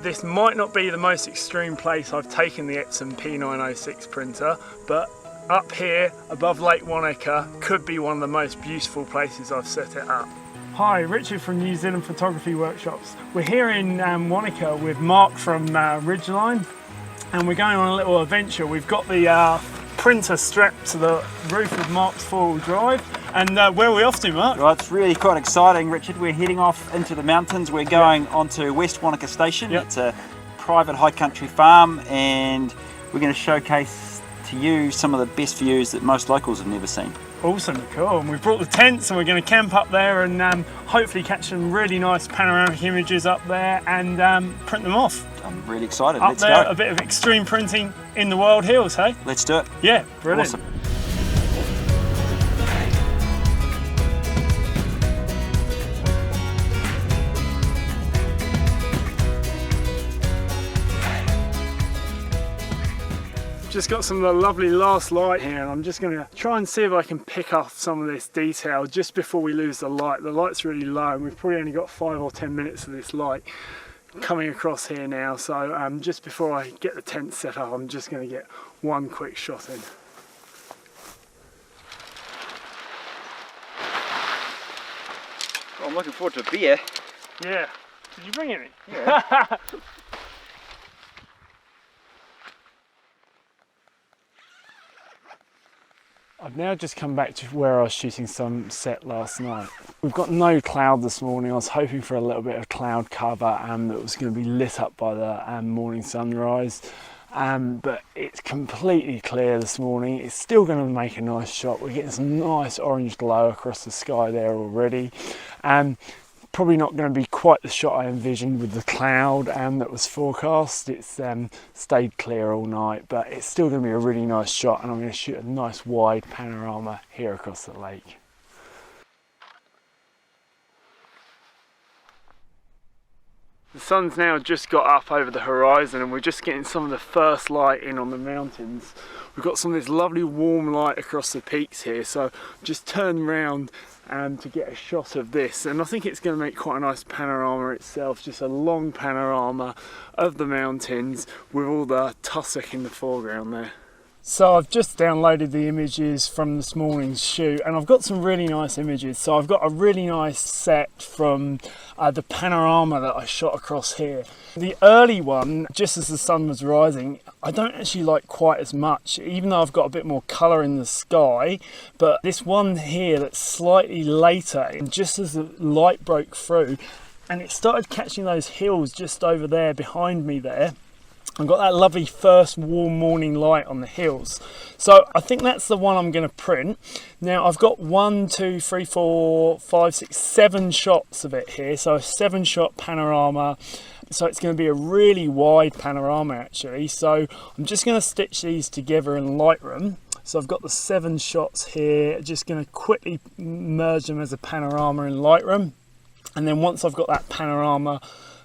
This might not be the most extreme place I've taken the Epson P906 printer, but up here above Lake Wanaka could be one of the most beautiful places I've set it up. Hi, Richard from New Zealand Photography Workshops. We're here in Wanaka with Mark from Ridgeline, and we're going on a little adventure. We've got the printer strapped to the roof of Mark's four-wheel drive. And where are we off to, Mark? Well, it's really quite exciting, Richard. We're heading off into the mountains. We're going onto West Wanaka Station. It's a private high country farm, and we're going to showcase to you some of the best views that most locals have never seen. Awesome, cool. And we've brought the tents and we're going to camp up there and hopefully catch some really nice panoramic images up there and print them off. I'm really excited. Up Let's there, go. a bit of extreme printing in the wild hills, hey? Let's do it. Yeah, brilliant. Awesome. Just got some of the lovely last light here, and I'm just going to try and see if I can pick up some of this detail just before we lose the light. The light's really low and we've probably only got 5 or 10 minutes of this light coming across here now, so just before I get the tent set up, I'm just going to get one quick shot in. Well, I'm looking forward to a beer. Yeah. Did you bring any? Yeah. I've now just come back to where I was shooting sunset last night. We've got no cloud this morning. I was hoping for a little bit of cloud cover that was going to be lit up by the morning sunrise. But it's completely clear this morning. It's still going to make a nice shot. We're getting some nice orange glow across the sky there already. Probably not going to be quite the shot I envisioned with the cloud that was forecast. It's stayed clear all night, but it's still going to be a really nice shot, and I'm going to shoot a nice wide panorama here across the lake. The sun's now just got up over the horizon and we're just getting some of the first light in on the mountains. We've got some of this lovely warm light across the peaks here, so just turn round to get a shot of this, and I think it's going to make quite a nice panorama itself, just a long panorama of the mountains with all the tussock in the foreground there. So I've just downloaded the images from this morning's shoot, and I've got some really nice images. So I've got a really nice set from the panorama that I shot across here. The early one, just as the sun was rising, I don't actually like quite as much, even though I've got a bit more colour in the sky. But this one here that's slightly later, and just as the light broke through, and it started catching those hills just over there behind me there. I've got that lovely first warm morning light on the hills. So I think that's the one I'm going to print. Now I've got 1, 2, 3, 4, 5, 6, 7 shots of it here. So a 7-shot panorama. So it's going to be a really wide panorama actually. So I'm just going to stitch these together in Lightroom. So I've got the 7 shots here. Just going to quickly merge them as a panorama in Lightroom. And then once I've got that panorama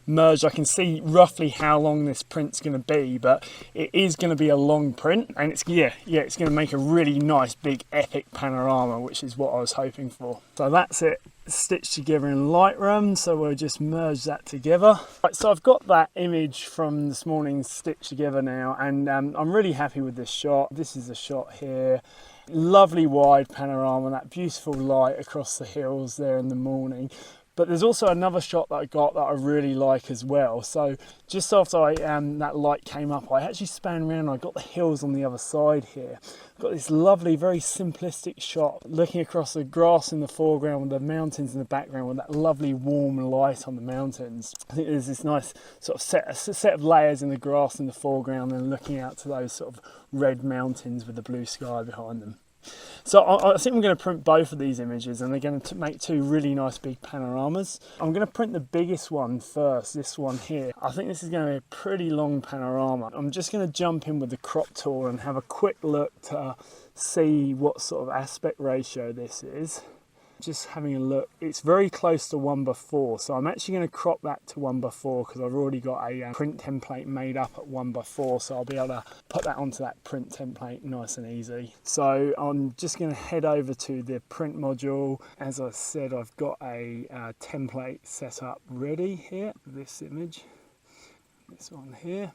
merged, I can see roughly how long this print's going to be, but it is going to be a long print, and it's going to make a really nice big epic panorama, which is what I was hoping for. So that's it stitched together in Lightroom, so we'll just merge that together. Right, so I've got that image from this morning stitched together now, and I'm really happy with this shot. This is the shot here. Lovely wide panorama, that beautiful light across the hills there in the morning. But there's also another shot that I got that I really like as well. So just after that light came up, I actually span around and I got the hills on the other side here. I've got this lovely, very simplistic shot looking across the grass in the foreground with the mountains in the background with that lovely warm light on the mountains. I think there's this nice sort of set of layers in the grass in the foreground and looking out to those sort of red mountains with the blue sky behind them. So I think I'm going to print both of these images, and they're going to make 2 really nice big panoramas. I'm going to print the biggest one first, this one here. I think this is going to be a pretty long panorama. I'm just going to jump in with the crop tool and have a quick look to see what sort of aspect ratio this is. Just having a look, it's very close to 1:4, so I'm actually going to crop that to 1:4 because I've already got a print template made up at 1:4, so I'll be able to put that onto that print template nice and easy. So I'm just going to head over to the print module. As I said, I've got a template set up ready here, this image. this one here,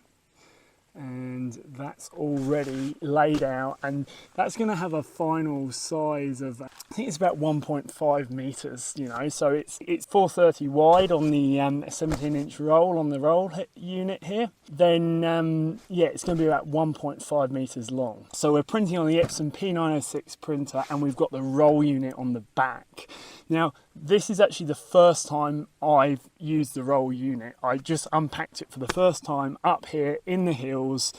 and that's already laid out, and that's going to have a final size of, I think it's about 1.5 meters, you know, so it's 430 wide on the 17-inch roll on the roll unit here. Then yeah, it's going to be about 1.5 meters long. So we're printing on the Epson P906 printer, and we've got the roll unit on the back. Now this is actually the first time I've used the roll unit. I just unpacked it for the first time up here in the hills.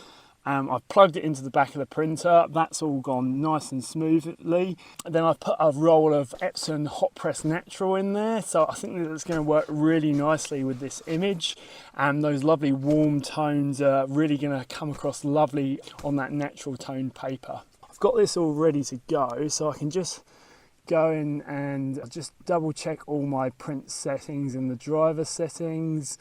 I've plugged it into the back of the printer. That's all gone nice and smoothly. Then I've put a roll of Epson hot press natural in there, so I think that it's going to work really nicely with this image, and those lovely warm tones are really going to come across lovely on that natural toned paper. I've got this all ready to go, so I can just go in and just double check all my print settings and the driver settings.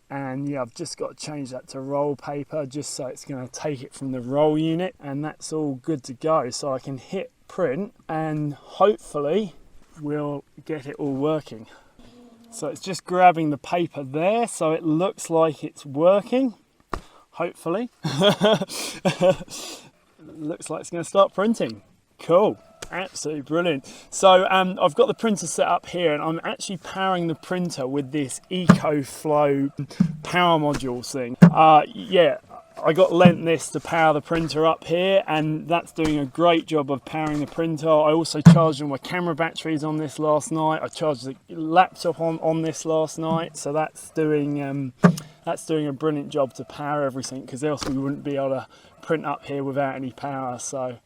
And yeah, I've just got to change that to roll paper just so it's going to take it from the roll unit, and that's all good to go. So I can hit print and hopefully we'll get it all working. So it's just grabbing the paper there, so it looks like it's working, hopefully. Looks like it's going to start printing. Cool. Absolutely brilliant. So I've got the printer set up here, and I'm actually powering the printer with this EcoFlow power modules thing. Yeah, I got lent this to power the printer up here, and that's doing a great job of powering the printer. I also charged all my camera batteries on this last night. I charged the laptop on this last night, so that's doing a brilliant job to power everything, because else we wouldn't be able to print up here without any power. So.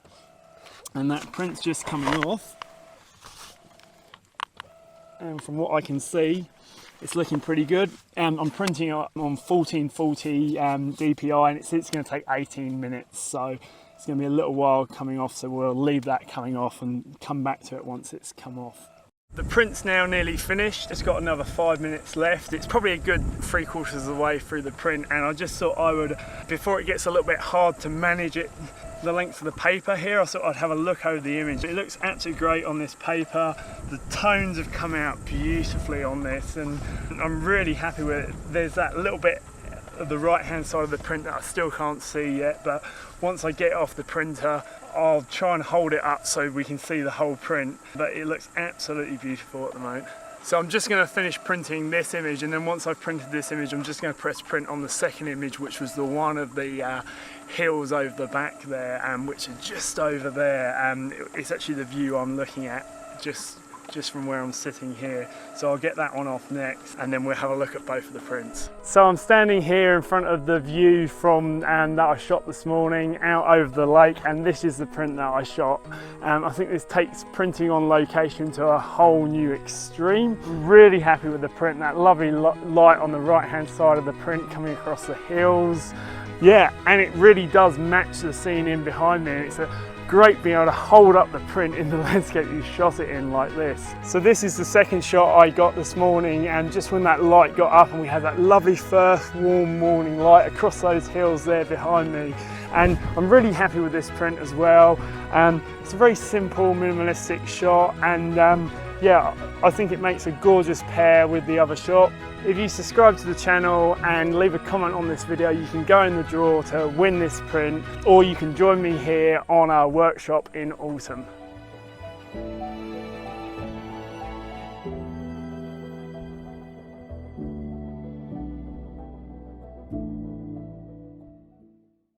And that print's just coming off, and from what I can see, it's looking pretty good. I'm printing on 1440 DPI, and it's going to take 18 minutes, so it's going to be a little while coming off, so we'll leave that coming off and come back to it once it's come off. The print's now nearly finished. It's got another 5 minutes left. It's probably a good 3/4 of the way through the print, and I just thought I would, before it gets a little bit hard to manage it, the length of the paper here, I thought I'd have a look over the image. It looks absolutely great on this paper. The tones have come out beautifully on this, and I'm really happy with it. There's that little bit of the right hand side of the print that I still can't see yet, but once I get it off the printer, I'll try and hold it up so we can see the whole print. But it looks absolutely beautiful at the moment. So I'm just going to finish printing this image, and then once I've printed this image, I'm just going to press print on the second image, which was the one of the hills over the back there, which are just over there. It's actually the view I'm looking at just from where I'm sitting here. So I'll get that one off next, and then we'll have a look at both of the prints. So I'm standing here in front of the view from that I shot this morning out over the lake, and this is the print that I shot. I think this takes printing on location to a whole new extreme. Really happy with the print, that lovely light on the right hand side of the print coming across the hills. Yeah, and it really does match the scene in behind me, and it's great being able to hold up the print in the landscape you shot it in like this. So this is the second shot I got this morning, and just when that light got up and we had that lovely first warm morning light across those hills there behind me, and I'm really happy with this print as well. It's a very simple minimalistic shot, and yeah, I think it makes a gorgeous pair with the other shot. If you subscribe to the channel and leave a comment on this video, you can go in the draw to win this print, or you can join me here on our workshop in autumn.